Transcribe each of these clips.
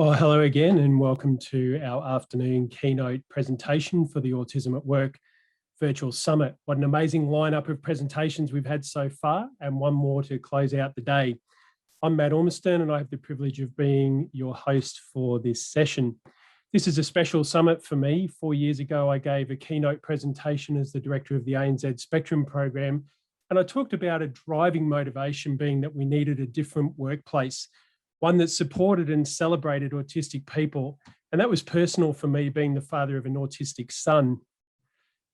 Well, hello again and welcome to our afternoon keynote presentation for the Autism at Work Virtual Summit. What an amazing lineup of presentations we've had so far, and one more to close out the day. I'm Matt Ormiston and I have the privilege of being your host for this session. This is a special summit for me. 4 years ago, I gave a keynote presentation as the director of the ANZ Spectrum program, and I talked about a driving motivation being that we needed a different workplace, one that supported and celebrated autistic people. And that was personal for me, being the father of an autistic son.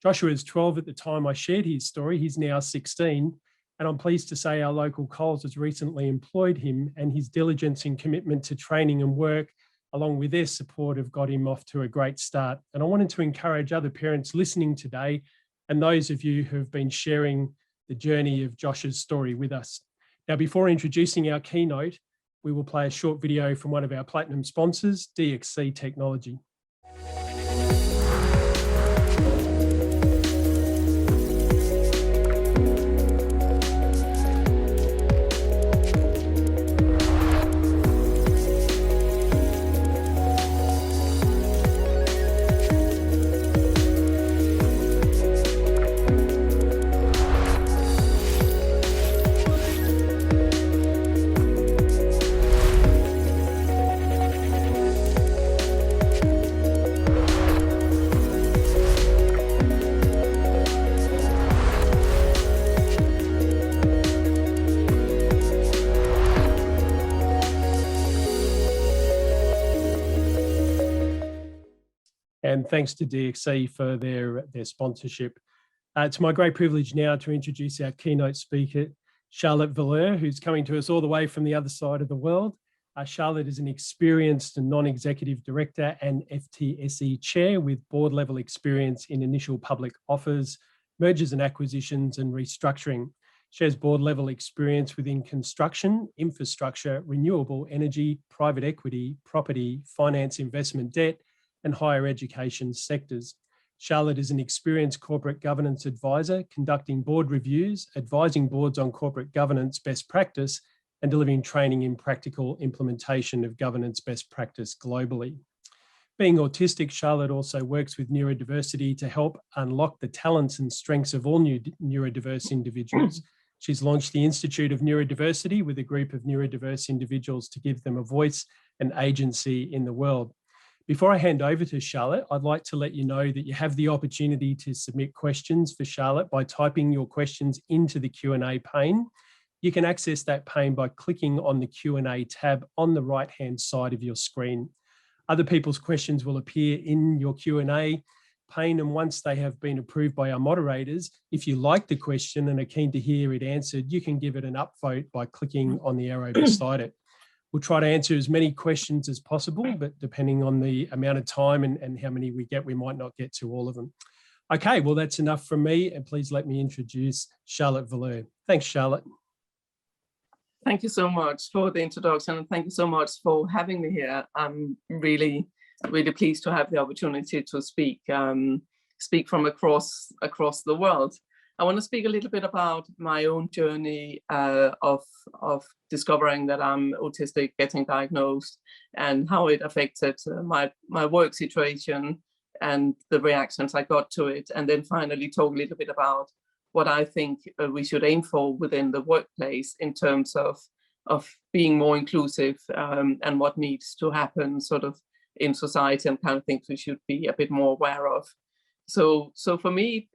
Joshua is 12 at the time I shared his story. He's now 16. And I'm pleased to say our local Coles has recently employed him, and his diligence and commitment to training and work, along with their support, have got him off to a great start. And I wanted to encourage other parents listening today, and those of you who have been sharing the journey of Josh's story with us. Now, before introducing our keynote, we will play a short video from one of our platinum sponsors, DXC Technology. And thanks to DXC for their sponsorship. It's my great privilege now to introduce our keynote speaker, Charlotte Valeur, who's coming to us all the way from the other side of the world. Charlotte is an experienced and non-executive director and FTSE chair with board-level experience in initial public offers, mergers and acquisitions, and restructuring. She has board-level experience within construction, infrastructure, renewable energy, private equity, property, finance, investment, debt, and higher education sectors. Charlotte is an experienced corporate governance advisor, conducting board reviews, advising boards on corporate governance best practice, and delivering training in practical implementation of governance best practice globally. Being autistic, Charlotte also works with neurodiversity to help unlock the talents and strengths of all neurodiverse individuals. She's launched the Institute of Neurodiversity with a group of neurodiverse individuals to give them a voice and agency in the world. Before I hand over to Charlotte, I'd like to let you know that you have the opportunity to submit questions for Charlotte by typing your questions into the Q&A pane. You can access that pane by clicking on the Q&A tab on the right-hand side of your screen. Other people's questions will appear in your Q&A pane, and once they have been approved by our moderators, if you like the question and are keen to hear it answered, you can give it an upvote by clicking on the arrow beside it. We'll try to answer as many questions as possible, but depending on the amount of time and how many we get, we might not get to all of them. Okay, well, that's enough from me, and please let me introduce Charlotte Valeur. Thanks, Charlotte. Thank you so much for the introduction, and thank you so much for having me here. I'm really pleased to have the opportunity to speak from across the world. I want to speak a little bit about my own journey of discovering that I'm autistic, getting diagnosed, and how it affected my work situation and the reactions I got to it, and then finally talk a little bit about what I think we should aim for within the workplace in terms of being more inclusive and what needs to happen sort of in society, and kind of things we should be a bit more aware of. So for me,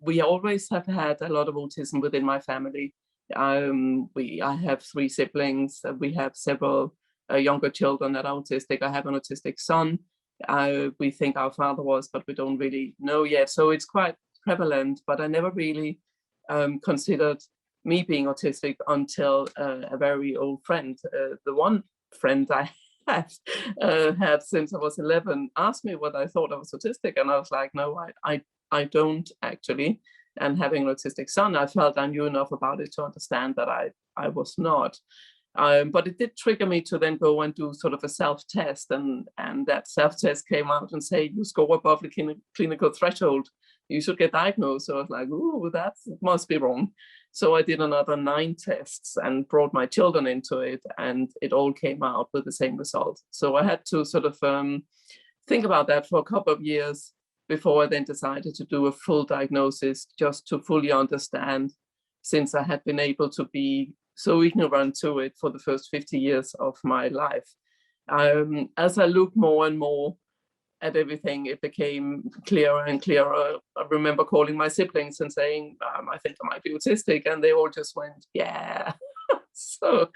we always have had a lot of autism within my family. I have 3 siblings. We have several younger children that are autistic. I have an autistic son. We think our father was, but we don't really know yet. So it's quite prevalent, but I never really considered me being autistic until a very old friend. The one friend I had since I was 11 asked me what I thought I was autistic, and I was like, no, I don't actually. And having an autistic son, I felt I knew enough about it to understand that I was not. But it did trigger me to then go and do sort of a self-test, and that self-test came out and say you score above the clinical threshold you should get diagnosed. So I was like, ooh, that must be wrong. So I did another 9 tests and brought my children into it, and it all came out with the same result. So I had to sort of think about that for a couple of years before I then decided to do a full diagnosis, just to fully understand, since I had been able to be so ignorant to it for the first 50 years of my life. As I looked more and more at everything, it became clearer and clearer. I remember calling my siblings and saying, I think I might be autistic, and they all just went, yeah. So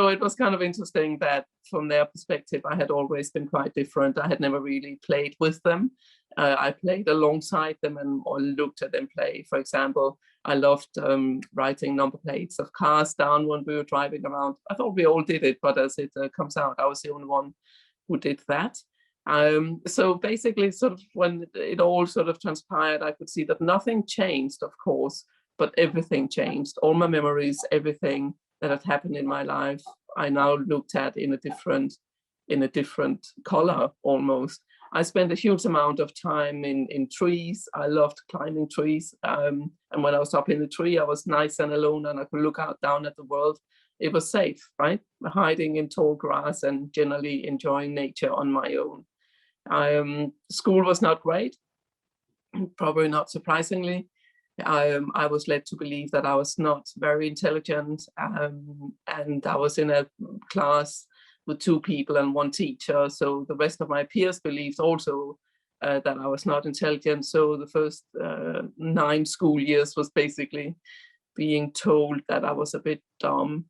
it was kind of interesting that from their perspective, I had always been quite different. I had never really played with them. I played alongside them or looked at them play. For example, I loved writing number plates of cars down when we were driving around. I thought we all did it, but as it comes out, I was the only one who did that. So basically, sort of when it all sort of transpired, I could see that nothing changed, of course, but everything changed. All my memories, everything that had happened in my life, I now looked at in a different color almost. I spent a huge amount of time in trees. I loved climbing trees. And when I was up in the tree, I was nice and alone, and I could look out down at the world. It was safe, right? Hiding in tall grass and generally enjoying nature on my own. School was not great, probably not surprisingly. I was led to believe that I was not very intelligent, and I was in a class with 2 people and 1 teacher. So the rest of my peers believed also that I was not intelligent. So the first 9 school years was basically being told that I was a bit dumb,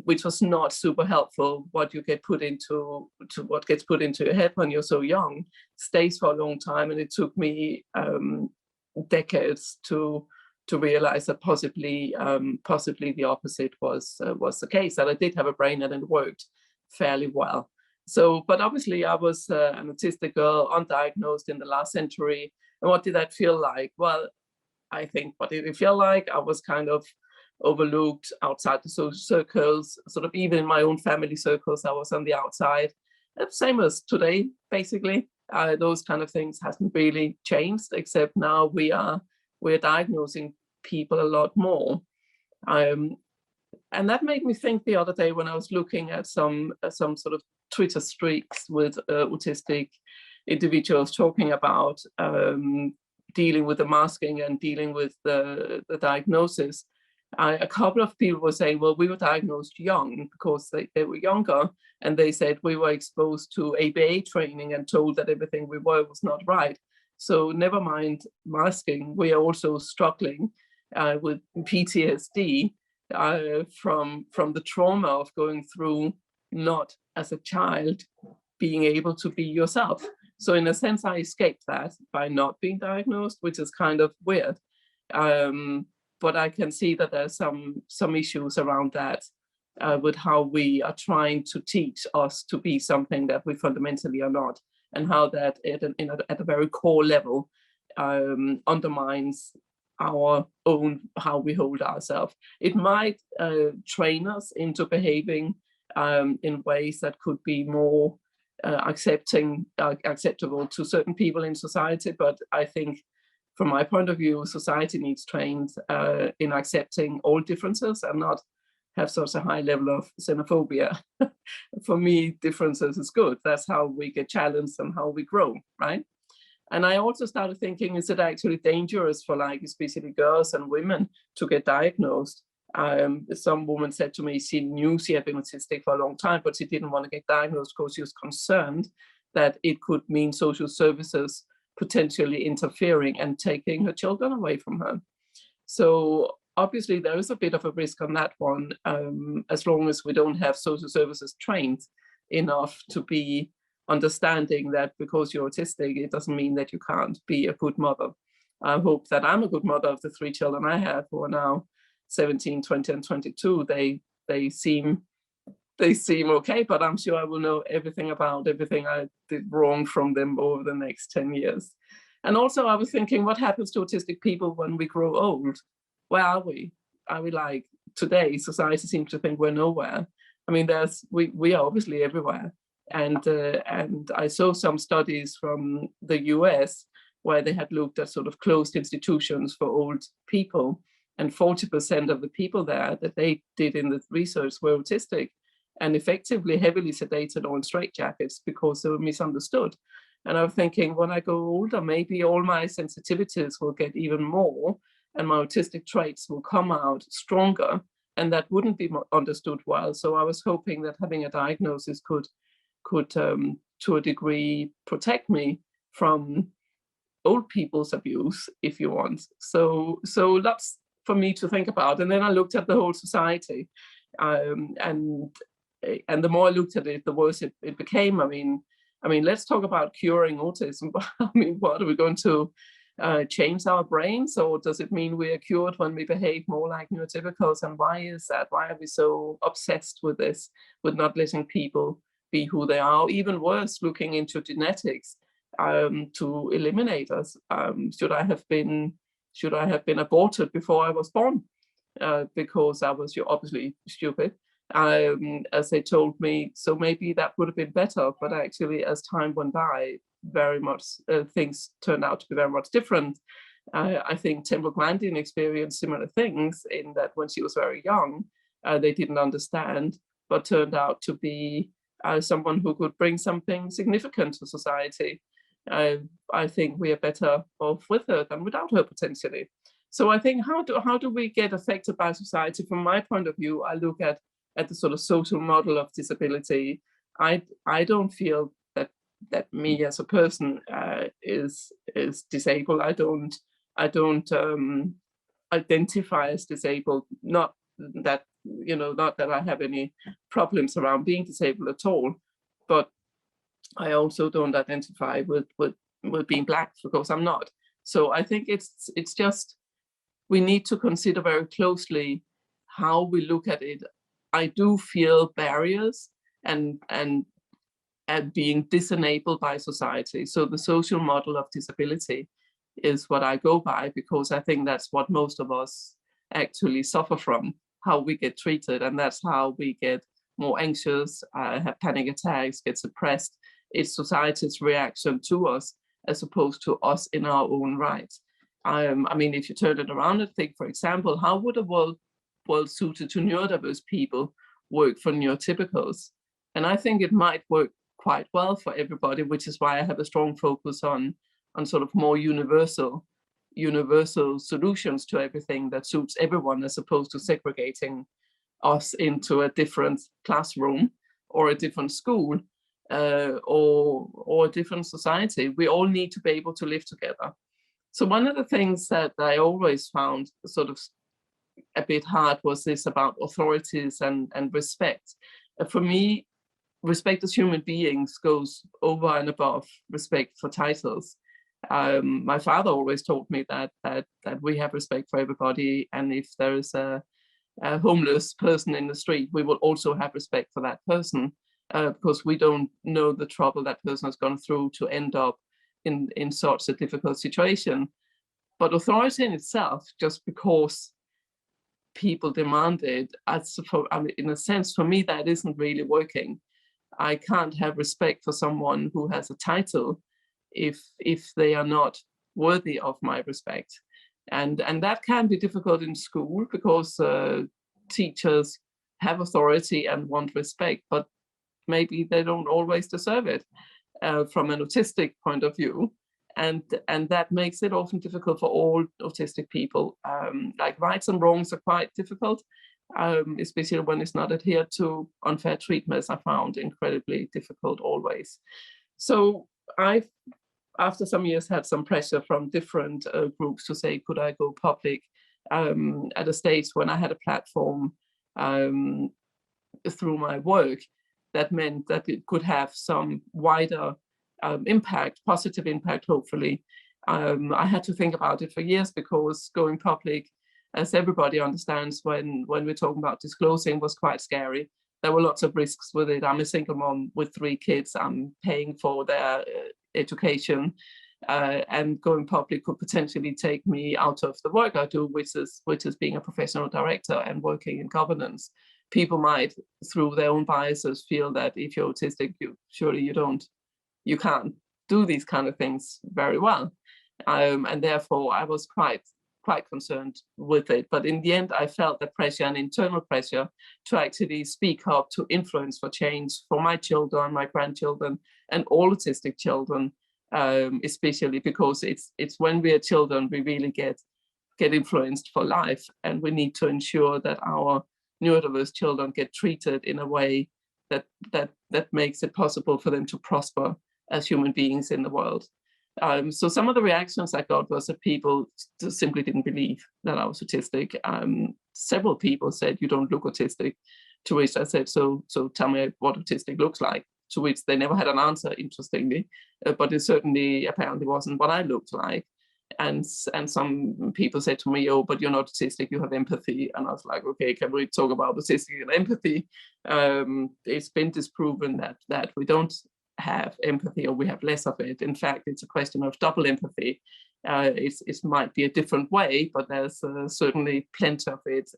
which was not super helpful. What gets put into your head when you're so young stays for a long time, and it took me decades to realize that possibly the opposite was the case, that I did have a brain and it worked fairly well. So, but obviously I was an autistic girl, undiagnosed in the last century. And what did that feel like? Well, I think what did it feel like? I was kind of overlooked outside the social circles, sort of even in my own family circles, I was on the outside. Same as today, basically. Those kind of things hasn't really changed, except now we're diagnosing people a lot more. And that made me think the other day when I was looking at some sort of Twitter streaks with autistic individuals talking about dealing with the masking and dealing with the diagnosis. A couple of people were saying, well, we were diagnosed young because they were younger, and they said we were exposed to ABA training and told that everything we were was not right. So never mind masking, we are also struggling with PTSD from the trauma of going through not as a child being able to be yourself. So in a sense, I escaped that by not being diagnosed, which is kind of weird. But I can see that there's some issues around that with how we are trying to teach us to be something that we fundamentally are not, and how that at a very core level undermines our own, how we hold ourselves. It might train us into behaving in ways that could be more acceptable to certain people in society, but I think from my point of view, society needs trained in accepting all differences and not have such a high level of xenophobia. For me, differences is good. That's how we get challenged and how we grow, right? And I also started thinking, is it actually dangerous for, like, especially girls and women to get diagnosed? Some woman said to me she knew she had been autistic for a long time, but she didn't want to get diagnosed because she was concerned that it could mean social services potentially interfering and taking her children away from her. So obviously there is a bit of a risk on that one, as long as we don't have social services trained enough to be understanding that because you're autistic, it doesn't mean that you can't be a good mother. I hope that I'm a good mother of the 3 children I have, who are now 17, 20, and 22. They seem okay, but I'm sure I will know everything about everything I did wrong from them over the next 10 years. And also I was thinking, what happens to autistic people when we grow old? Where are we? Are we like today? Society seems to think we're nowhere. I mean, we are obviously everywhere. And I saw some studies from the US where they had looked at sort of closed institutions for old people, and 40% of the people there that they did in the research were autistic and effectively heavily sedated or in straitjackets because they were misunderstood. And I'm thinking, when I go older, maybe all my sensitivities will get even more and my autistic traits will come out stronger, and that wouldn't be understood well. So I was hoping that having a diagnosis could to a degree protect me from old people's abuse, if you want. So that's for me to think about. And then I looked at the whole society, and the more I looked at it, the worse it became. I mean, let's talk about curing autism. I mean, what are we going to change our brains, or does it mean we are cured when we behave more like neurotypicals? And why is that? Why are we so obsessed with this, with not letting people be who they are? Or even worse, looking into genetics to eliminate us. Should I have been aborted before I was born because I was obviously stupid, as they told me? So maybe that would have been better. But actually, as time went by, very much things turned out to be very much different. I think Temple Grandin experienced similar things in that when she was very young, they didn't understand, but turned out to be someone who could bring something significant to society. I think we are better off with her than without her, potentially. So I think, how do we get affected by society? From my point of view, I look at the sort of social model of disability. I don't feel that me as a person is disabled. I don't identify as disabled. Not that I have any problems around being disabled at all, but I also don't identify with being Black, because I'm not. So I think it's just, we need to consider very closely how we look at it. I do feel barriers and being disenabled by society. So the social model of disability is what I go by, because I think that's what most of us actually suffer from, how we get treated. And that's how we get more anxious, have panic attacks, get suppressed. It's society's reaction to us as opposed to us in our own right. I mean, if you turn it around and think, for example, how would a world suited to neurodiverse people work for neurotypicals? And I think it might work quite well for everybody, which is why I have a strong focus on sort of more universal solutions to everything that suits everyone, as opposed to segregating us into a different classroom or a different school or a different society. We all need to be able to live together. So one of the things that I always found sort of a bit hard was this about authorities and respect. For me, respect as human beings goes over and above respect for titles. My father always told me that we have respect for everybody, and if there is a homeless person in the street, we will also have respect for that person, because we don't know the trouble that person has gone through to end up in such a difficult situation. But authority in itself, just because people demand it, in a sense, for me, that isn't really working. I can't have respect for someone who has a title if they are not worthy of my respect. And that can be difficult in school, because teachers have authority and want respect, but maybe they don't always deserve it from an autistic point of view. And that makes it often difficult for all autistic people. Like, rights and wrongs are quite difficult, especially when it's not adhered to. Unfair treatments I found incredibly difficult always. So I've, after some years, had some pressure from different groups to say, could I go public at a stage when I had a platform through my work that meant that it could have some wider impact, positive impact, hopefully. I had to think about it for years, because going public, as everybody understands, when we're talking about disclosing, was quite scary. There were lots of risks with it. I'm a single mom with 3 kids. I'm paying for their education, and going public could potentially take me out of the work I do, which is being a professional director and working in governance. People might, through their own biases, feel that if you're autistic, you can't do these kind of things very well. And therefore I was quite concerned with it. But in the end, I felt the pressure, and internal pressure, to actually speak up, to influence for change for my children, my grandchildren, and all autistic children, especially because it's when we are children we really get influenced for life, and we need to ensure that our neurodiverse children get treated in a way that makes it possible for them to prosper as human beings in the world. So some of the reactions I got was that people simply didn't believe that I was autistic. Several people said, "You don't look autistic," to which I said, so tell me what autistic looks like, to which they never had an answer, interestingly, but it certainly apparently wasn't what I looked like. And some people said to me, "Oh, but you're not autistic, you have empathy." And I was like, okay, can we talk about autistic and empathy? It's been disproven that we don't have empathy, or we have less of it. In fact, it's a question of double empathy. It might be a different way, but there's certainly plenty of it,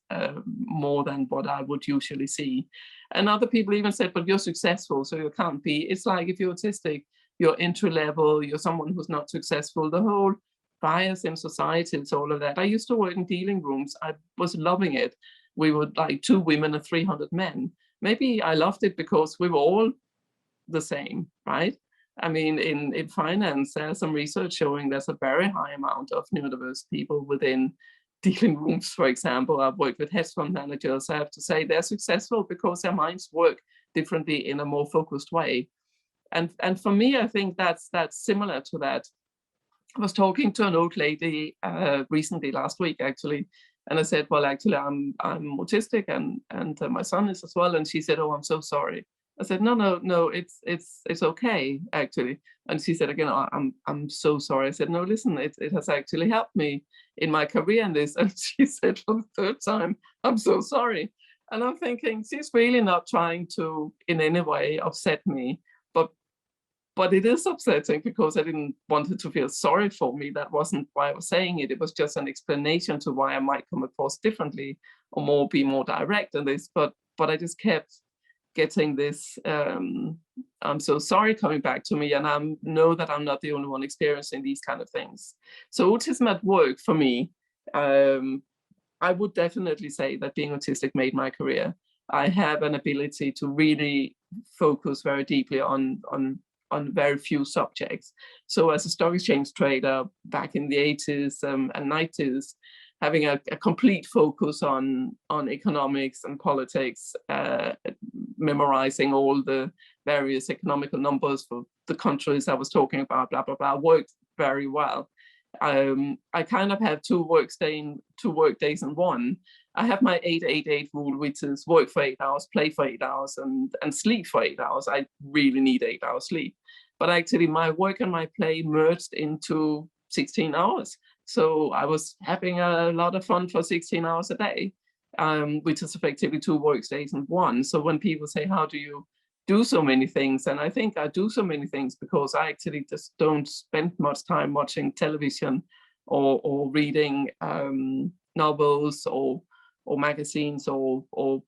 more than what I would usually see. And other people even said, "But you're successful, so you can't be." It's like, if you're autistic, you're entry level, you're someone who's not successful. The whole bias in society, it's all of that. I used to work in dealing rooms. I was loving it. We were like 2 women and 300 men. Maybe I loved it because we were all the same, right? I mean, in finance, there's some research showing there's a very high amount of neurodiverse people within dealing rooms, for example. I've worked with hedge fund managers. I have to say they're successful because their minds work differently in a more focused way. And for me, I think that's similar to that. I was talking to an old lady recently, last week actually, and I said, "Well, actually, I'm autistic, and my son is as well." And she said, "Oh, I'm so sorry." I said, no, it's okay, actually. And she said again, "Oh, I'm so sorry." I said, "No, listen, it has actually helped me in my career in this." And she said for the 3rd time, "I'm so sorry." And I'm thinking, she's really not trying to in any way upset me, but it is upsetting because I didn't want her to feel sorry for me. That wasn't why I was saying it. It was just an explanation to why I might come across differently or be more direct in this. But I just kept getting this, "I'm so sorry," coming back to me, and I know that I'm not the only one experiencing these kind of things. So autism at work for me, I would definitely say that being autistic made my career. I have an ability to really focus very deeply on very few subjects. So as a stock exchange trader back in the 80s and 90s, having a complete focus on economics and politics, memorizing all the various economical numbers for the countries I was talking about, blah, blah, blah, worked very well. I kind of have two work days in one. I have my 8-8-8 rule, which is work for 8 hours, play for 8 hours, and sleep for 8 hours. I really need 8 hours sleep. But actually my work and my play merged into 16 hours. So I was having a lot of fun for 16 hours a day, which is effectively 2 work days in one. So when people say, "How do you do so many things?" And I think I do so many things because I actually just don't spend much time watching television or reading novels or magazines or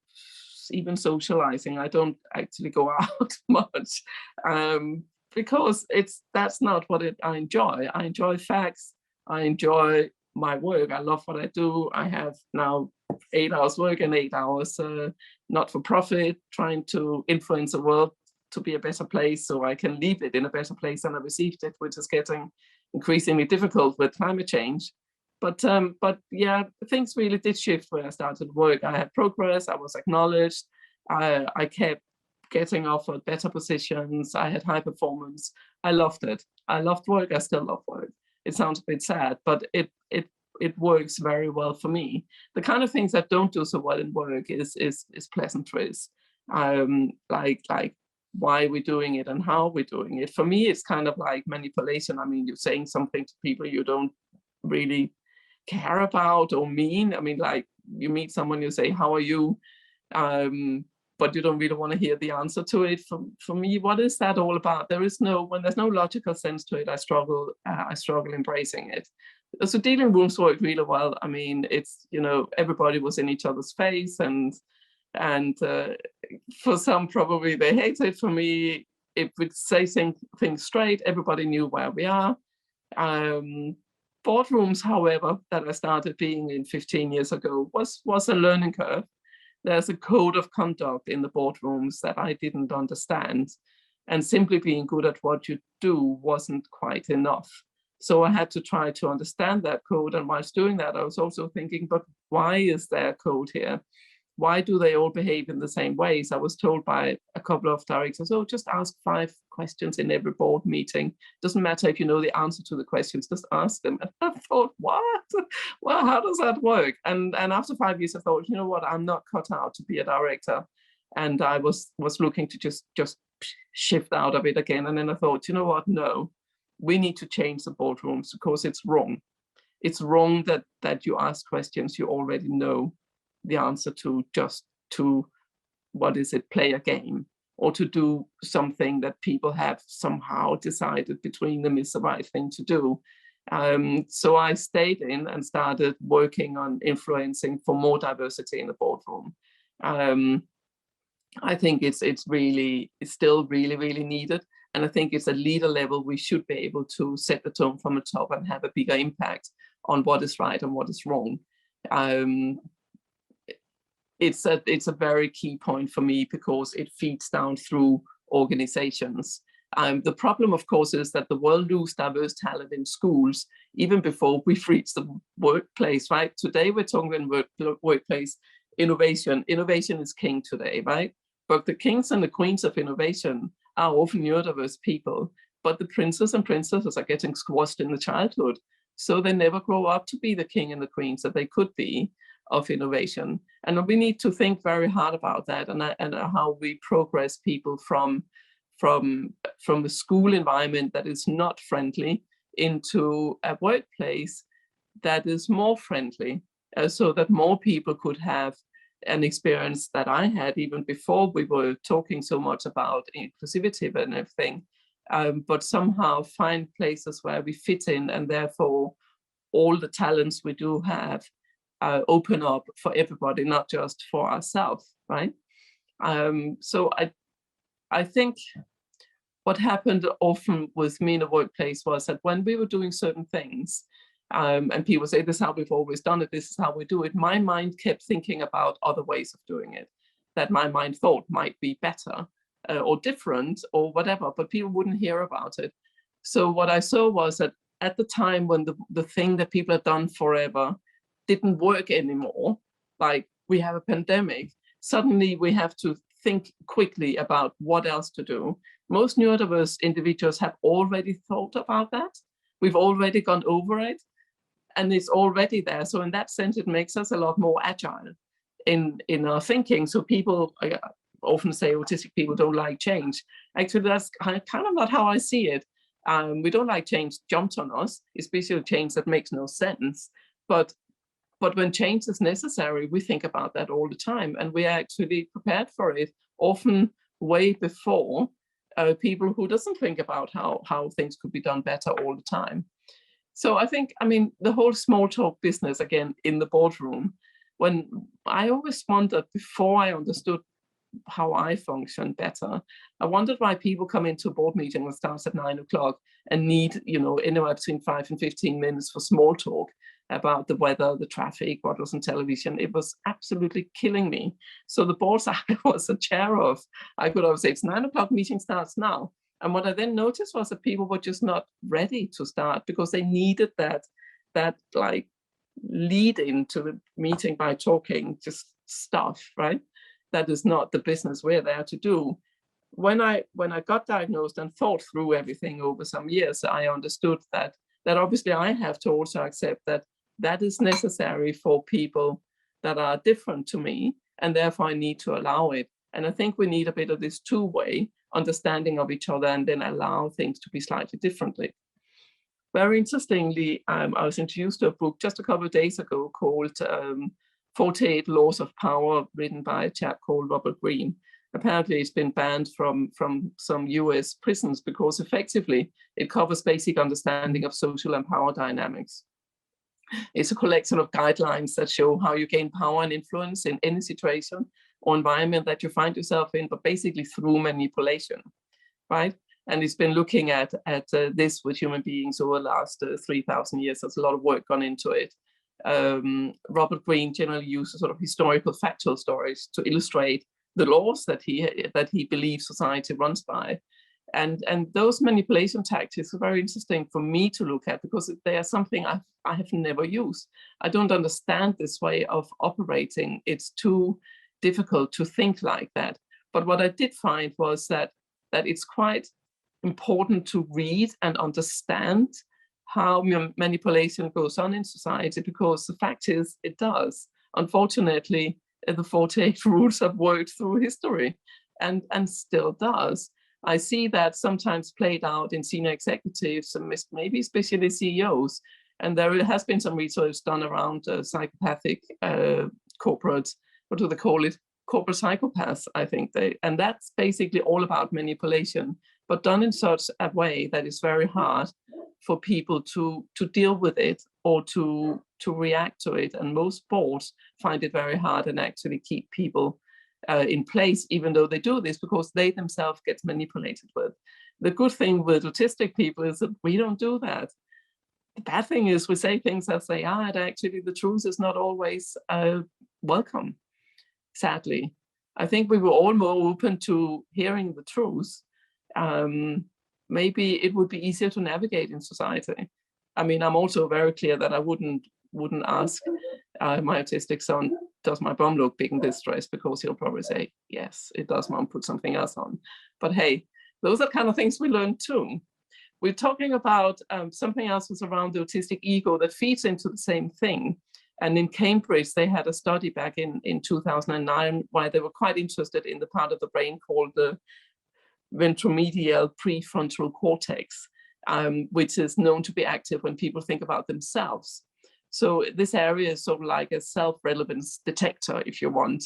even socializing. I don't actually go out much because that's not what I enjoy. I enjoy facts. I enjoy my work. I love what I do. I have now 8 hours work and 8 hours not for profit, trying to influence the world to be a better place so I can leave it in a better place than I received it, which is getting increasingly difficult with climate change. But yeah, things really did shift when I started work. I had progress. I was acknowledged. I kept getting offered better positions. I had high performance. I loved it. I loved work. I still love work. It sounds a bit sad, but it works very well for me. The kind of things that don't do so well in work is pleasantries, like why we're doing it and how we're doing it. For me, it's kind of like manipulation. I mean, you're saying something to people you don't really care about or mean. I mean, like you meet someone, you say, "How are you?" But you don't really want to hear the answer to it. For me, what is that all about? When there's no logical sense to it, I struggle embracing it. So dealing rooms work really well. I mean, it's, everybody was in each other's face, and for some probably they hate it. For me, it would say things straight. Everybody knew where we are. Boardrooms, however, that I started being in 15 years ago was a learning curve. There's a code of conduct in the boardrooms that I didn't understand. And simply being good at what you do wasn't quite enough. So I had to try to understand that code. And whilst doing that, I was also thinking, but why is there a code here? Why do they all behave in the same ways? I was told by a couple of directors, oh, just ask 5 questions in every board meeting. Doesn't matter if you know the answer to the questions, just ask them. And I thought, what? Well, how does that work? And after 5 years, I thought, you know what, I'm not cut out to be a director. And I was looking to just shift out of it again. And then I thought, you know what, no, we need to change the boardrooms because it's wrong. It's wrong that you ask questions you already know the answer to, just to, what is it, play a game, or to do something that people have somehow decided between them is the right thing to do. So I stayed in and started working on influencing for more diversity in the boardroom. I think it's still really needed. And I think it's a leader level, we should be able to set the tone from the top and have a bigger impact on what is right and what is wrong. It's a very key point for me because it feeds down through organizations. The problem, of course, is that the world loses diverse talent in schools even before we've reached the workplace, right? Today we're talking about workplace innovation. Innovation is king today, right? But the kings and the queens of innovation are often neurodiverse people, but the princes and princesses are getting squashed in the childhood. So they never grow up to be the king and the queens that they could be of innovation. And we need to think very hard about that and how we progress people from the school environment that is not friendly into a workplace that is more friendly, so that more people could have an experience that I had even before we were talking so much about inclusivity and everything, but somehow find places where we fit in, and therefore all the talents we do have open up for everybody, not just for ourselves, right? So I think what happened often with me in the workplace was that when we were doing certain things, and people say, this is how we've always done it, this is how we do it, my mind kept thinking about other ways of doing it that my mind thought might be better or different or whatever, but people wouldn't hear about it. So what I saw was that at the time when the thing that people had done forever didn't work anymore, like we have a pandemic, suddenly we have to think quickly about what else to do. Most neurodiverse individuals have already thought about that. We've already gone over it, and it's already there. So in that sense, it makes us a lot more agile in our thinking. So people often say autistic people don't like change. Actually, that's kind of not how I see it. We don't like change jumped on us, especially change that makes no sense. But when change is necessary, we think about that all the time, and we are actually prepared for it, often way before people who doesn't think about how things could be done better all the time. So I think, I mean, the whole small talk business, again, in the boardroom, when I always wondered before I understood how I function better, I wondered why people come into a board meeting that starts at 9 o'clock and need, anywhere between 5 and 15 minutes for small talk about the weather, the traffic, what was on television. It was absolutely killing me. So the boards I was a chair of, I could always say, it's 9 o'clock, meeting starts now. And what I then noticed was that people were just not ready to start because they needed that like lead into the meeting by talking just stuff, right? That is not the business we're there to do. When I got diagnosed and thought through everything over some years, I understood that obviously I have to also accept that is necessary for people that are different to me, and therefore I need to allow it. And I think we need a bit of this two-way understanding of each other and then allow things to be slightly differently. Very interestingly, I was introduced to a book just a couple of days ago called 48 Laws of Power, written by a chap called Robert Greene. Apparently it's been banned from some US prisons because effectively it covers basic understanding of social and power dynamics. It's a collection of guidelines that show how you gain power and influence in any situation or environment that you find yourself in, but basically through manipulation, right? And it's been looking at this with human beings over the last 3,000 years. There's a lot of work gone into it. Robert Greene generally uses sort of historical factual stories to illustrate the laws that he believes society runs by. And those manipulation tactics are very interesting for me to look at, because they are something I have never used. I don't understand this way of operating. It's too difficult to think like that. But what I did find was that it's quite important to read and understand how manipulation goes on in society, because the fact is it does. Unfortunately, the 48 rules have worked through history and still does. I see that sometimes played out in senior executives and maybe especially CEOs. And there has been some research done around psychopathic corporate, what do they call it? Corporate psychopaths, I think and that's basically all about manipulation, but done in such a way that is very hard for people to deal with it or to react to it. And most boards find it very hard and actually keep people in place, even though they do this, because they themselves get manipulated with. The good thing with autistic people is that we don't do that. The bad thing is we say things as they are, and actually the truth is not always welcome. Sadly, I think we were all more open to hearing the truth. Maybe it would be easier to navigate in society. I mean, I'm also very clear that I wouldn't ask my autistic son, does my bum look big in this dress? Because he'll probably say, yes, it does, Mom, put something else on. But hey, those are kind of things we learn too. We're talking about something else was around the autistic ego that feeds into the same thing. And in Cambridge, they had a study back in 2009 where they were quite interested in the part of the brain called the ventromedial prefrontal cortex, which is known to be active when people think about themselves. So this area is sort of like a self-relevance detector, if you want,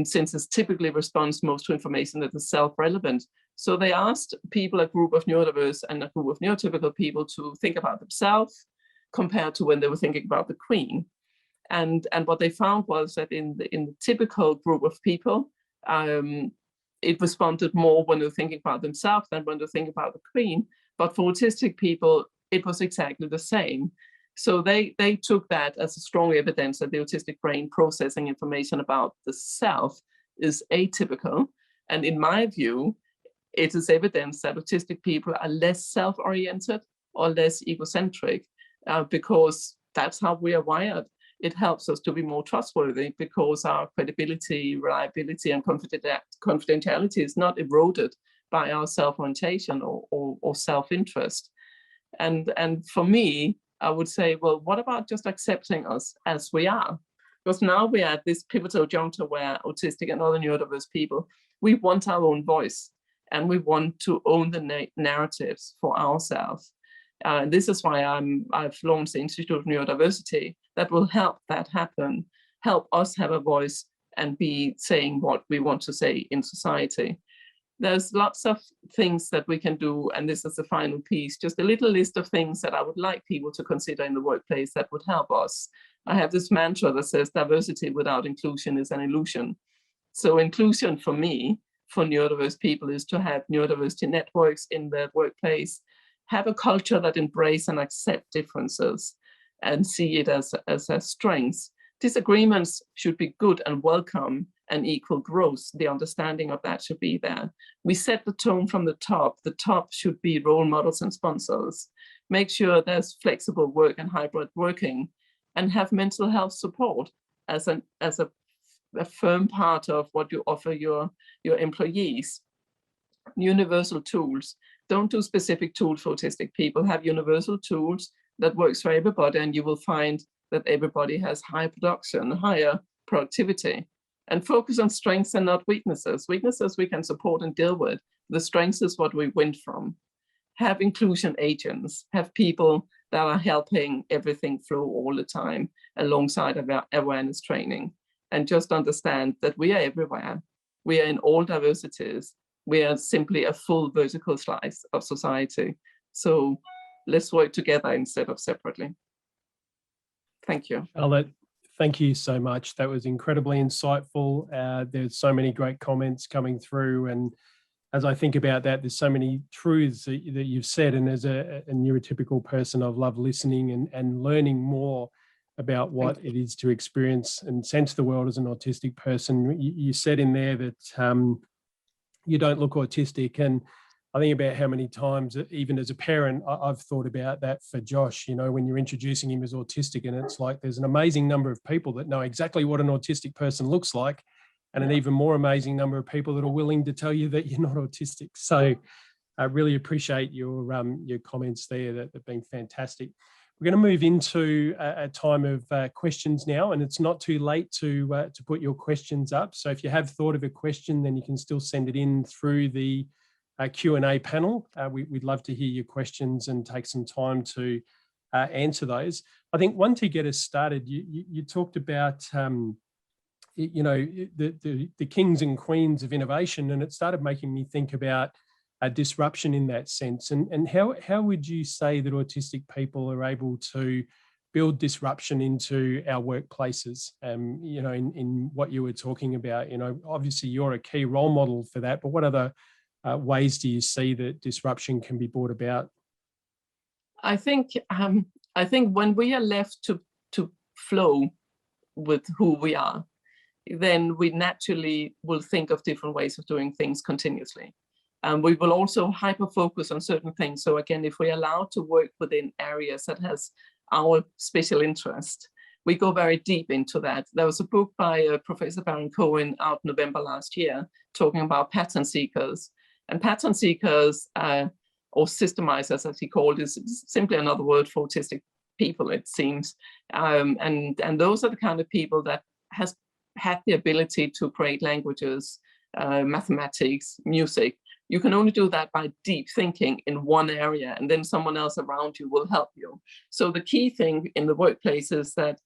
since it typically responds most to information that is self-relevant. So they asked people, a group of neurodiverse and a group of neurotypical people, to think about themselves compared to when they were thinking about the Queen. And what they found was that in the typical group of people, it responded more when they were thinking about themselves than when they were thinking about the Queen. But for autistic people, it was exactly the same. So they took that as a strong evidence that the autistic brain processing information about the self is atypical. And in my view, it is evidence that autistic people are less self-oriented or less egocentric, because that's how we are wired. It helps us to be more trustworthy because our credibility, reliability, and confidentiality is not eroded by our self-orientation or self-interest. And for me, I would say, well, what about just accepting us as we are? Because now we're at this pivotal juncture where autistic and other neurodiverse people, we want our own voice and we want to own the narratives for ourselves. This is why I've launched the Institute of Neurodiversity that will help that happen, help us have a voice and be saying what we want to say in society. There's lots of things that we can do, and this is the final piece, just a little list of things that I would like people to consider in the workplace that would help us. I have this mantra that says diversity without inclusion is an illusion. So inclusion for me, for neurodiverse people, is to have neurodiversity networks in their workplace, have a culture that embrace and accept differences and see it as a strength. Disagreements should be good and welcome and equal growth. The understanding of that should be there. We set the tone from the top. The top should be role models and sponsors. Make sure there's flexible work and hybrid working, and have mental health support as a firm part of what you offer your employees. Universal tools. Don't do specific tools for autistic people. Have universal tools that works for everybody, and you will find that everybody has higher production, higher productivity. And focus on strengths and not weaknesses. Weaknesses we can support and deal with. The strengths is what we win from. Have inclusion agents. Have people that are helping everything flow all the time alongside awareness training. And just understand that we are everywhere. We are in all diversities. We are simply a full vertical slice of society. So let's work together instead of separately. Thank you. Charlotte, thank you so much. That was incredibly insightful. There's so many great comments coming through, and as I think about that, there's so many truths that you've said. And as a neurotypical person, I've loved listening and learning more about what it is to experience and sense the world as an autistic person. You said in there that you don't look autistic. And I think about how many times, even as a parent, I've thought about that for Josh, you know, when you're introducing him as autistic, and it's like there's an amazing number of people that know exactly what an autistic person looks like, and an even more amazing number of people that are willing to tell you that you're not autistic. So I really appreciate your comments there. That have been fantastic. We're going to move into a time of questions now, and it's not too late to put your questions up. So if you have thought of a question, then you can still send it in through the Q&A panel. We'd love to hear your questions and take some time to answer those. I think one to get us started, you talked about you know, the kings and queens of innovation, and it started making me think about a disruption in that sense. And how would you say that autistic people are able to build disruption into our workplaces? You know, in what you were talking about, you know, obviously you're a key role model for that, but what other ways do you see that disruption can be brought about? I think when we are left to flow with who we are, then we naturally will think of different ways of doing things continuously. We will also hyper-focus on certain things. So again, if we're allowed to work within areas that has our special interest, we go very deep into that. There was a book by Professor Baron Cohen out November last year talking about pattern seekers. And pattern seekers, or systemizers as he called it, is simply another word for autistic people, it seems. And those are the kind of people that has had the ability to create languages, mathematics, music. You can only do that by deep thinking in one area, and then someone else around you will help you. So the key thing in the workplace is that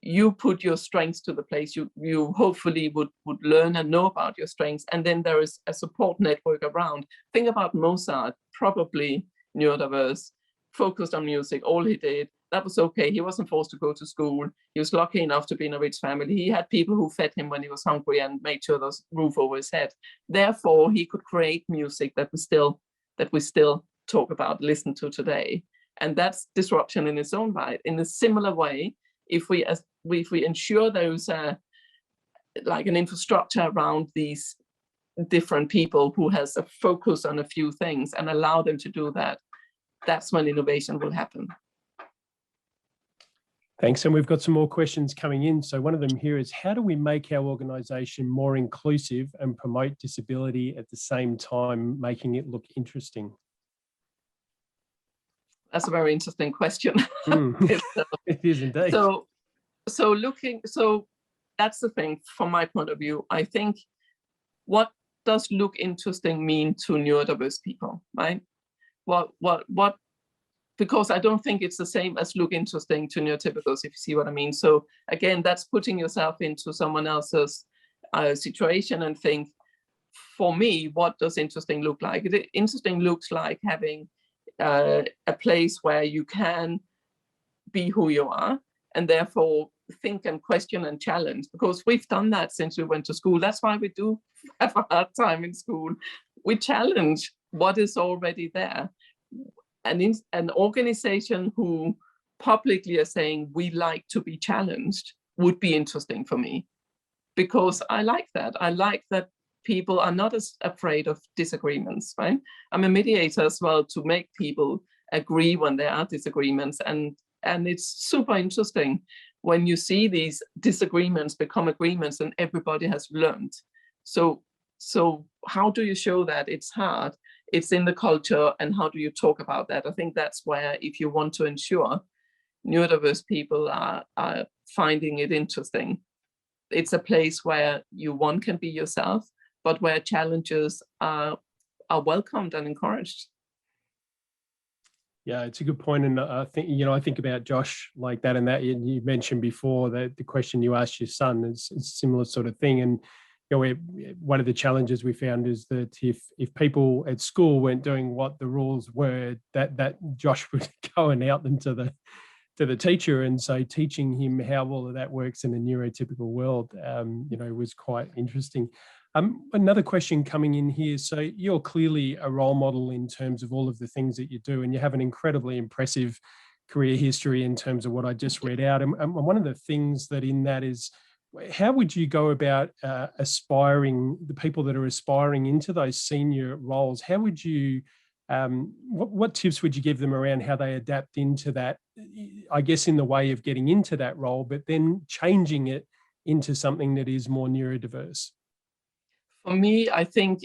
you put your strengths to the place. You hopefully would learn and know about your strengths, and then there is a support network around. Think about Mozart, probably neurodiverse, focused on music, all he did. That was okay. He wasn't forced to go to school. He was lucky enough to be in a rich family. He had people who fed him when he was hungry and made sure there was roof over his head. Therefore, he could create music that we still talk about, listen to today. And that's disruption in its own right. In a similar way, if we ensure there's like an infrastructure around these different people who has a focus on a few things and allow them to do that, that's when innovation will happen. Thanks. And we've got some more questions coming in. So one of them here is, how do we make our organisation more inclusive and promote disability at the same time, making it look interesting? That's a very interesting question. It is indeed. So that's the thing from my point of view. I think, what does look interesting mean to neurodiverse people, right? Because I don't think it's the same as look interesting to neurotypicals, if you see what I mean. So again, that's putting yourself into someone else's situation and think, for me, what does interesting look like? Interesting looks like having a place where you can be who you are, and therefore think and question and challenge, because we've done that since we went to school. That's why we do have a hard time in school. We challenge what is already there. And in an organization who publicly are saying we like to be challenged would be interesting for me, because I like that. I like that people are not as afraid of disagreements, right? I'm a mediator as well, to make people agree when there are disagreements. And it's super interesting when you see these disagreements become agreements and everybody has learned. So how do you show that? It's hard. It's in the culture, and how do you talk about that? I think that's where, if you want to ensure neurodiverse people are finding it interesting, it's a place where one can be yourself, but where challenges are welcomed and encouraged. Yeah, it's a good point. And I think, I think about Josh like that, and that you mentioned before that the question you asked your son is a similar sort of thing. And one of the challenges we found is that if people at school weren't doing what the rules were, that Josh would go and out them to to the teacher. And so teaching him how all of that works in a neurotypical world, was quite interesting. Another question coming in here. So you're clearly a role model in terms of all of the things that you do, and you have an incredibly impressive career history in terms of what I just read out. And one of the things that in that is, how would you go about the people that are aspiring into those senior roles? How would you, what tips would you give them around how they adapt into that, I guess, in the way of getting into that role, but then changing it into something that is more neurodiverse? For me, I think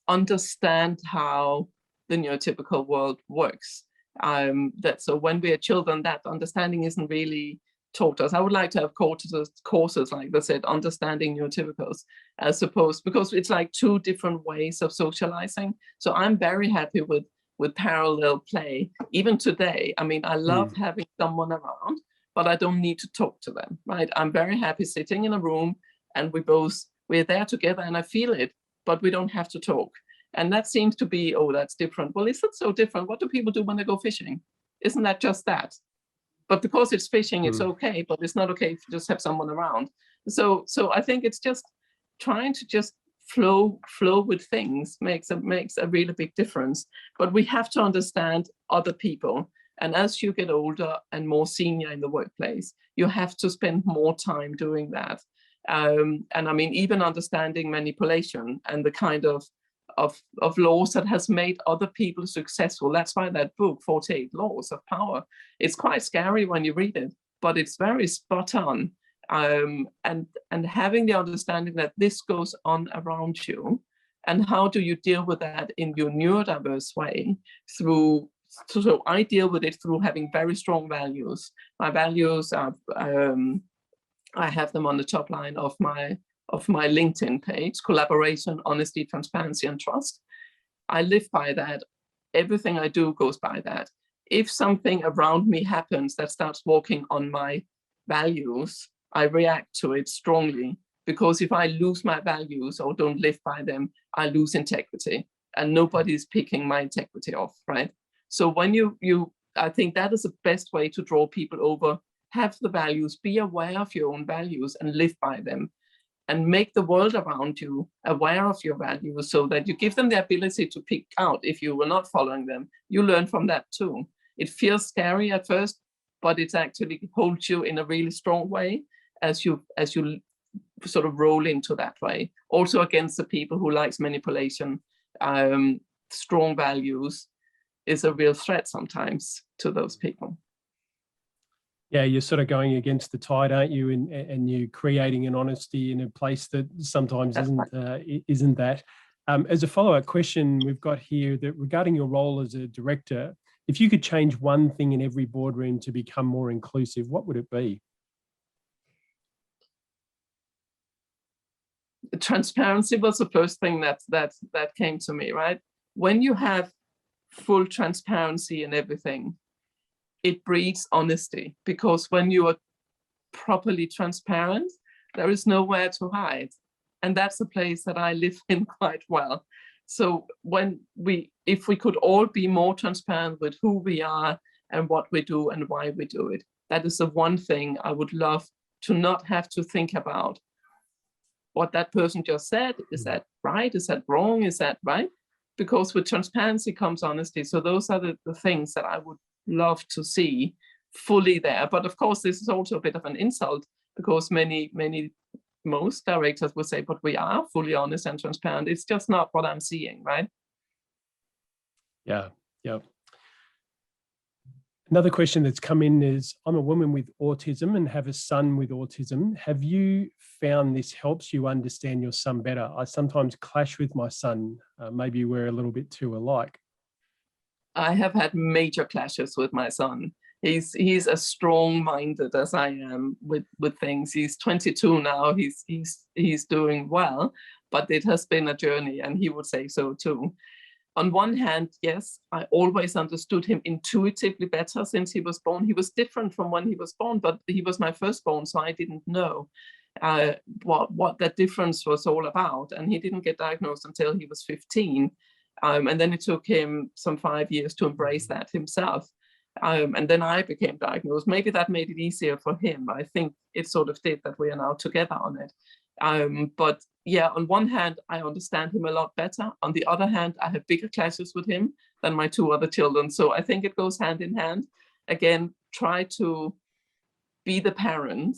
understand how the neurotypical world works. So when we are children, that understanding isn't really taught us. I would like to have courses like they said, understanding neurotypicals, as opposed, because it's like two different ways of socializing. So I'm very happy with parallel play, even today. I mean, I love having someone around, but I don't need to talk to them, right? I'm very happy sitting in a room and we're there together and I feel it, but we don't have to talk. And that seems to be, oh, that's different. Well, is it so different? What do people do when they go fishing? Isn't that just that? But because it's fishing, it's okay, but it's not okay if you just have someone around. So I think it's just trying to just flow with things makes a really big difference. But we have to understand other people. And as you get older and more senior in the workplace, you have to spend more time doing that. And I mean, even understanding manipulation and the kind of laws that has made other people successful. That's why that book, 48 Laws of Power, it's quite scary when you read it, but it's very spot on. And having the understanding that this goes on around you, and how do you deal with that in your neurodiverse way so I deal with it through having very strong values. My values are, I have them on the top line of my LinkedIn page: collaboration, honesty, transparency, and trust. I live by that. Everything I do goes by that. If something around me happens that starts walking on my values, I react to it strongly, because if I lose my values or don't live by them, I lose integrity, and nobody's picking my integrity off, right? So when I think that is the best way to draw people over. Have the values, be aware of your own values and live by them, and make the world around you aware of your values, so that you give them the ability to pick out if you were not following them. You learn from that too. It feels scary at first, but it actually holds you in a really strong way as you sort of roll into that way. Also against the people who likes manipulation, strong values is a real threat sometimes to those people. Yeah, you're sort of going against the tide, aren't you? And you're creating an honesty in a place that sometimes isn't that. As a follow-up question, we've got here that regarding your role as a director, if you could change one thing in every boardroom to become more inclusive, what would it be? Transparency was the first thing that came to me, right? When you have full transparency in everything, it breeds honesty, because when you are properly transparent, there is nowhere to hide. And that's a place that I live in quite well. So if we could all be more transparent with who we are and what we do and why we do it, that is the one thing I would love to not have to think about. What that person just said, is that right? Is that wrong? Is that right? Because with transparency comes honesty. So those are the things that I would love to see fully there. But of course, this is also a bit of an insult, because most directors would say, but we are fully honest and transparent. It's just not what I'm seeing, right? Yeah. Another question that's come in is, I'm a woman with autism and have a son with autism. Have you found this helps you understand your son better? I sometimes clash with my son. Maybe we're a little bit too alike. I have had major clashes with my son. He's as strong-minded as I am with things. He's 22 now. He's doing well, but it has been a journey, and he would say so too. On one hand, yes, I always understood him intuitively better since he was born. He was different from when he was born, but he was my firstborn, so I didn't know what that difference was all about. And he didn't get diagnosed until he was 15. And then it took him some 5 years to embrace that himself. And then I became diagnosed. Maybe that made it easier for him. I think it sort of did that we are now together on it. But yeah, on one hand, I understand him a lot better. On the other hand, I have bigger clashes with him than my two other children. So I think it goes hand in hand. Again, try to be the parent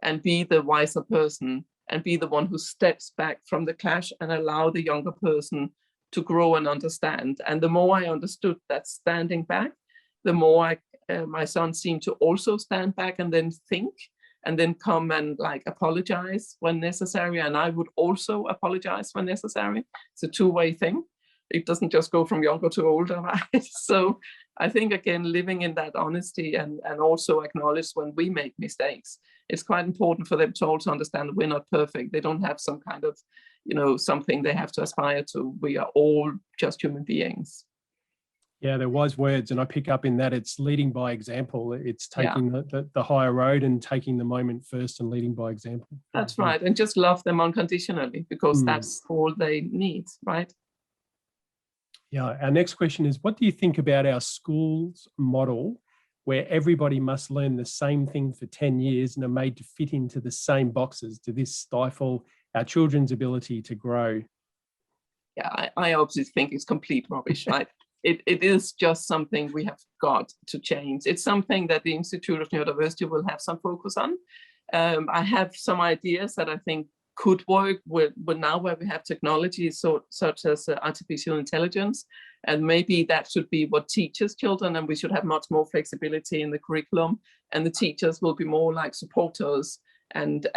and be the wiser person and be the one who steps back from the clash and allow the younger person to grow and understand. And the more I understood that standing back, the more my son seemed to also stand back and then think, and then come and like apologize when necessary. And I would also apologize when necessary. It's a two-way thing. It doesn't just go from younger to older, right? So I think, again, living in that honesty and also acknowledge when we make mistakes. It's quite important for them to also understand that we're not perfect. They don't have some kind of, something they have to aspire to. We are all just human beings. Yeah, they're wise words, and I pick up in that it's leading by example. It's taking the higher road and taking the moment first and leading by example. That's right, and just love them unconditionally, because that's all they need, right? Yeah, our next question is, what do you think about our schools model where everybody must learn the same thing for 10 years and are made to fit into the same boxes? Do this stifle our children's ability to grow? Yeah, I obviously think it's complete rubbish, right? It is just something we have got to change. It's something that the Institute of Neurodiversity will have some focus on. I have some ideas that I think could work with now where we have technologies such as artificial intelligence, and maybe that should be what teaches children, and we should have much more flexibility in the curriculum, and the teachers will be more like supporters and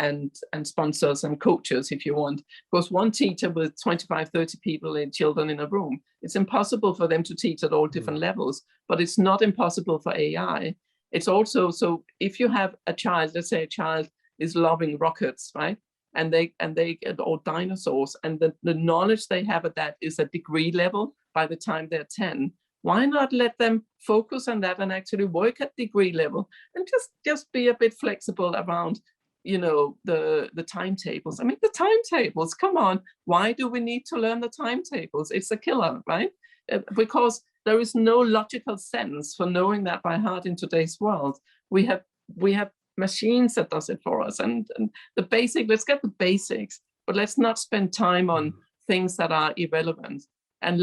sponsors and coaches, if you want. Because one teacher with 25, 30 people in children in a room, it's impossible for them to teach at all different levels, but it's not impossible for AI. It's also, so if you have a child, let's say a child is loving rockets, right? And they get all dinosaurs, and the knowledge they have at that is a degree level by the time they're 10. Why not let them focus on that and actually work at degree level, and just be a bit flexible around, the timetables. I mean, the timetables, come on. Why do we need to learn the timetables? It's a killer, right? Because there is no logical sense for knowing that by heart in today's world. We have machines that does it for us, and the basic, let's get the basics, but let's not spend time on things that are irrelevant, and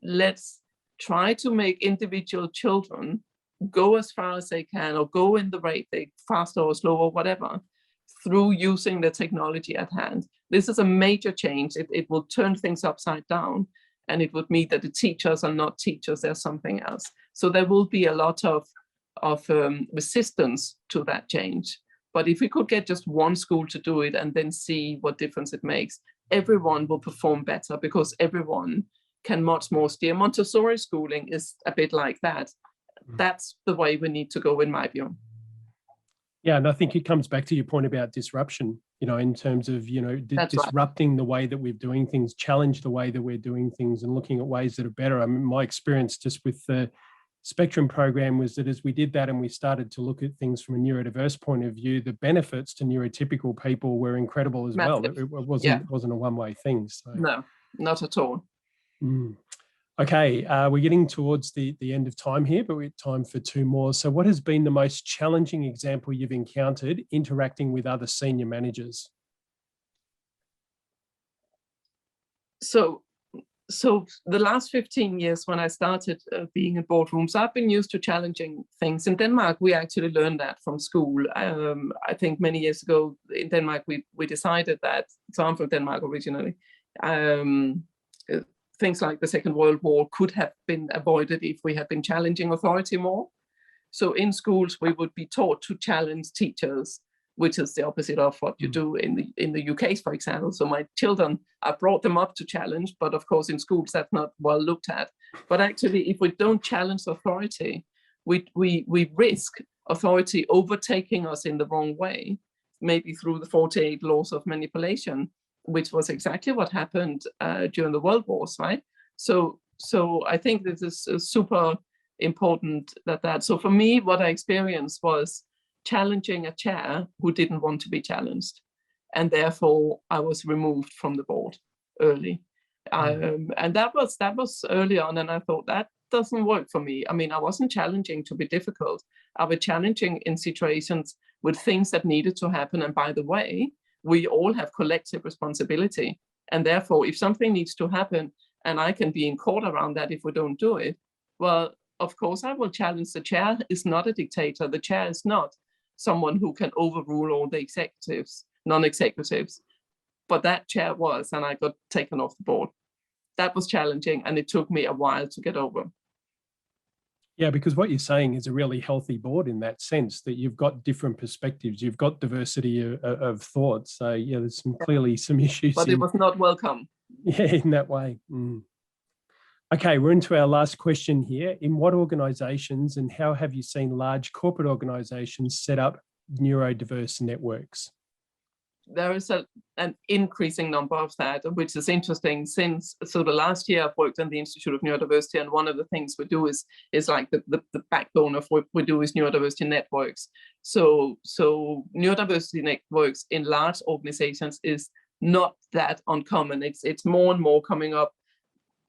let's try to make individual children go as far as they can, or go in the rate, they faster or slower or whatever, through using the technology at hand. This is a major change. It will turn things upside down, and it would mean that the teachers are not teachers, they're something else. So there will be a lot of resistance to that change. But if we could get just one school to do it and then see what difference it makes, everyone will perform better, because everyone can much more steer. Montessori schooling is a bit like that. That's the way we need to go, in my view. Yeah, and I think it comes back to your point about disruption, in terms of, disrupting the way that we're doing things, challenge the way that we're doing things, and looking at ways that are better. I mean, my experience just with the Spectrum program was that as we did that and we started to look at things from a neurodiverse point of view, the benefits to neurotypical people were incredible as Massive. well. It wasn't a one-way thing. So. No, not at all. Okay, we're getting towards the end of time here, but we have time for two more. So what has been the most challenging example you've encountered interacting with other senior managers? So the last 15 years when I started being in boardrooms, I've been used to challenging things. In Denmark, we actually learned that from school. I think many years ago in Denmark, we decided that, so I'm from Denmark originally, things like the Second World War could have been avoided if we had been challenging authority more. So in schools, we would be taught to challenge teachers, which is the opposite of what you do in the UK, for example. So my children, I brought them up to challenge, but of course in schools that's not well looked at. But actually, if we don't challenge authority, we risk authority overtaking us in the wrong way, maybe through the 48 laws of manipulation, which was exactly what happened during the World Wars, right? So I think this is super important that. So for me, what I experienced was challenging a chair who didn't want to be challenged, and therefore I was removed from the board early. And that was early on, and I thought doesn't work for me. I mean, I wasn't challenging to be difficult. I was challenging in situations with things that needed to happen. And by the way, we all have collective responsibility. And therefore, if something needs to happen and I can be in court around that if we don't do it, well, of course, I will challenge. The chair is not a dictator. The chair is not someone who can overrule all the executives, non-executives. But that chair was, and I got taken off the board. That was challenging, and it took me a while to get over. Yeah, because what you're saying is a really healthy board in that sense, that you've got different perspectives, you've got diversity of thought. So yeah, there's clearly some issues. But it was not welcome. Yeah, in that way. Okay, we're into our last question here. In what organizations and how have you seen large corporate organizations set up neurodiverse networks? There is an increasing number of that, which is interesting since, so the last year I've worked in the Institute of Neurodiversity, and one of the things we do is like the backbone of what we do is neurodiversity networks. So neurodiversity networks in large organizations is not that uncommon. It's more and more coming up.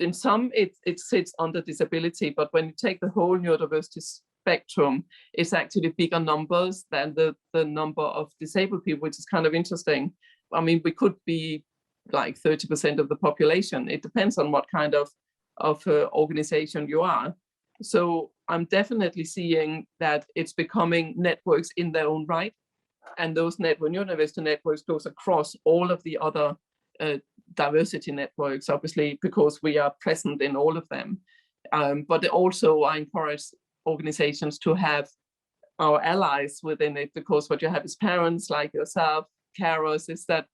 In some, it sits under disability, but when you take the whole neurodiversity spectrum, it's actually bigger numbers than the number of disabled people, which is kind of interesting. I mean, we could be like 30% of the population. It depends on what kind of organization you are. So I'm definitely seeing that it's becoming networks in their own right. And those neurodiversity networks goes across all of the other diversity networks, obviously, because we are present in all of them. But also I encourage organizations to have our allies within it, because what you have is parents like yourself, carers, is that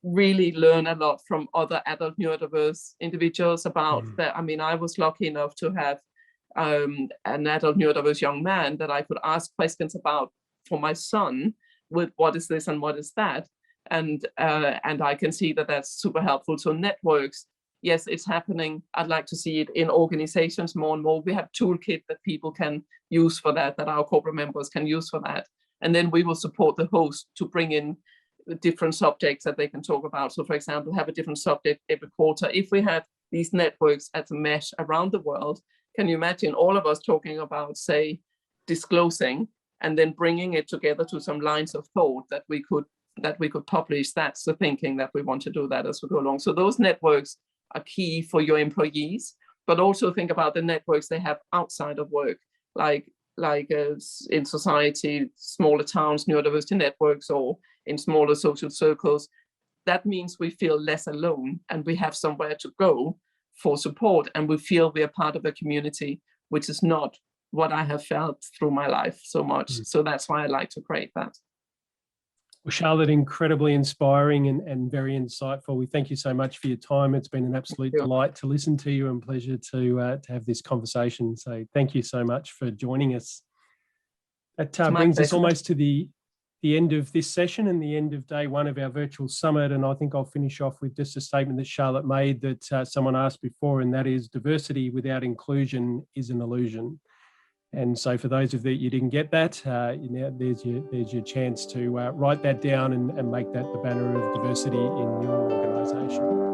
really learn a lot from other adult neurodiverse individuals about that. I mean, I was lucky enough to have an adult neurodiverse young man that I could ask questions about for my son with what is this and what is that. And I can see that that's super helpful. So networks, yes, it's happening. I'd like to see it in organizations more and more. We have toolkit that people can use for that our corporate members can use for that. And then we will support the host to bring in the different subjects that they can talk about. So for example, have a different subject every quarter. If we had these networks as a mesh around the world, can you imagine all of us talking about, say, disclosing, and then bringing it together to some lines of thought that we could publish? That's the thinking that we want to do that as we go along. So those networks are key for your employees, but also think about the networks they have outside of work, like in society, smaller towns, neurodiversity networks, or in smaller social circles. That means we feel less alone and we have somewhere to go for support, and we feel we are part of a community, which is not what I have felt through my life so much. So that's why I like to create that. Well, Charlotte, incredibly inspiring and very insightful. We thank you so much for your time. It's been an absolute delight to listen to you and pleasure to have this conversation. So thank you so much for joining us. That brings us almost to the end of this session and the end of day one of our virtual summit. And I think I'll finish off with just a statement that Charlotte made that someone asked before, and that is, diversity without inclusion is an illusion. And so for those of you didn't get that, there's your chance to write that down and make that the banner of diversity in your organisation.